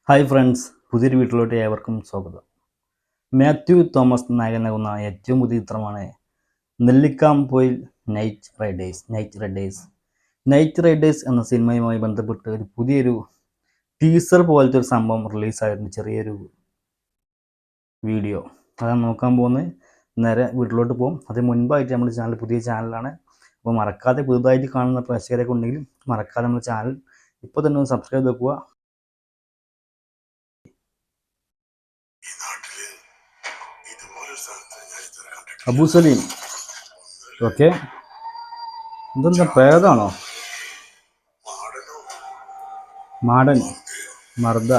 Hi friends, പുതിയൊരു വീട്ടിലോട്ട് ഏവർക്കും സ്വാഗതം. മാത്യു തോമസ് നായകനാകുന്ന ഏറ്റവും പുതിയ ചിത്രമാണ് നെല്ലിക്കാംപൊയിൽ നൈറ്റ് റൈഡേഴ്സ് എന്ന സിനിമയുമായി ബന്ധപ്പെട്ട് ഒരു പുതിയൊരു ടീസർ പോലത്തെ ഒരു സംഭവം റിലീസായിരുന്നു. ചെറിയൊരു വീഡിയോ അതാണ് നോക്കാൻ പോകുന്നത്. നേരെ വീട്ടിലോട്ട് പോകും. അതിന് മുൻപായിട്ട് നമ്മുടെ ചാനൽ പുതിയ ചാനലാണ്. അപ്പോൾ മറക്കാതെ പുതുതായിട്ട് കാണുന്ന പ്രേക്ഷകരൊക്കെ ഉണ്ടെങ്കിൽ മറക്കാതെ നമ്മുടെ ചാനൽ ഇപ്പോൾ തന്നെ ഒന്ന് സബ്സ്ക്രൈബ് വെക്കുക. അബു സലീം, ഓക്കെ. ഇതെന്താ പേരാണോ? മാടൻ, മർദ,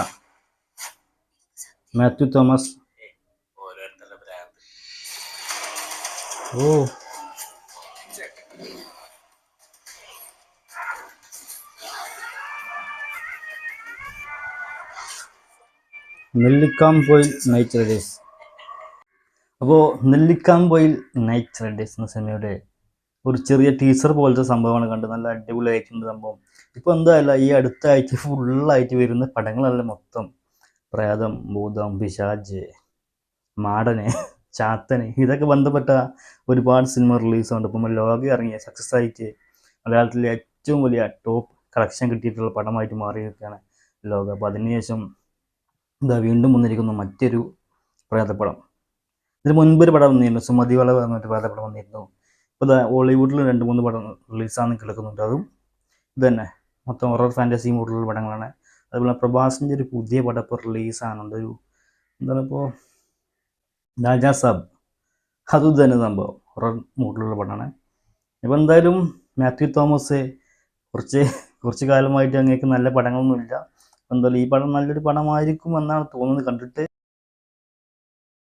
മാത്യു തോമസ്. ഓ, നെല്ലിക്കാംപൊയിൽ നൈറ്റ് റൈഡേഴ്സ്. അപ്പോൾ നെല്ലിക്കാംപൊയിൽ നൈറ്റ് റൈഡേഴ്സ് എന്ന സിനിമയുടെ ഒരു ചെറിയ ടീസർ പോലത്തെ സംഭവമാണ് കണ്ടത്. നല്ല അടിപൊളിയായിട്ടുണ്ട് സംഭവം. ഇപ്പോൾ എന്തായാലും ഈ അടുത്ത ആഴ്ച ഫുള്ളായിട്ട് വരുന്ന പടങ്ങളല്ല മൊത്തം പ്രേതം, ഭൂതം, പിശാച്, മാടന്, ചാത്തന് ഇതൊക്കെ ബന്ധപ്പെട്ട ഒരുപാട് സിനിമ റിലീസുണ്ട്. ഇപ്പം ലോകം ഇറങ്ങിയ സക്സസ് ആയിട്ട് മലയാളത്തിലെ ഏറ്റവും വലിയ ടോപ്പ് കളക്ഷൻ കിട്ടിയിട്ടുള്ള പടമായിട്ട് മാറിയിരിക്കുകയാണ് ലോകം. അപ്പോൾ അതിനുശേഷം ഇതാ വീണ്ടും വന്നിരിക്കുന്നു മറ്റൊരു പ്രേതപ്പടം. ഇതിന് മുൻപൊരു പടം വന്നിരുന്നു, സുമതി വളവ് പറഞ്ഞിട്ട് പ്രേതപ്പടം വന്നിരുന്നു. ഇപ്പോൾ ഇതാ ഹോളിവുഡിൽ 2-3 പടം റിലീസാണെന്ന് കേൾക്കുന്നുണ്ട്. അതും ഇത് തന്നെ മൊത്തം ഹൊറർ ഫാൻറ്റസി മൂഡിലുള്ള പടങ്ങളാണ്. അതുപോലെ പ്രഭാസിൻ്റെ ഒരു പുതിയ പടം ഇപ്പോൾ റിലീസാകുന്നുണ്ട്. ഒരു എന്താണ് ഇപ്പോൾ രാജാ സാബ്, അതും തന്നെ സംഭവം ഹൊറർ മൂഡിലുള്ള പടമാണ്. ഇപ്പോൾ എന്തായാലും മാത്യു തോമസ് കുറച്ച് കാലമായിട്ട് അങ്ങേക്ക് നല്ല പടങ്ങളൊന്നുമില്ല. എന്തായാലും ഈ പടം നല്ലൊരു പടമായിരിക്കും എന്നാണ് തോന്നുന്നത് കണ്ടിട്ട്.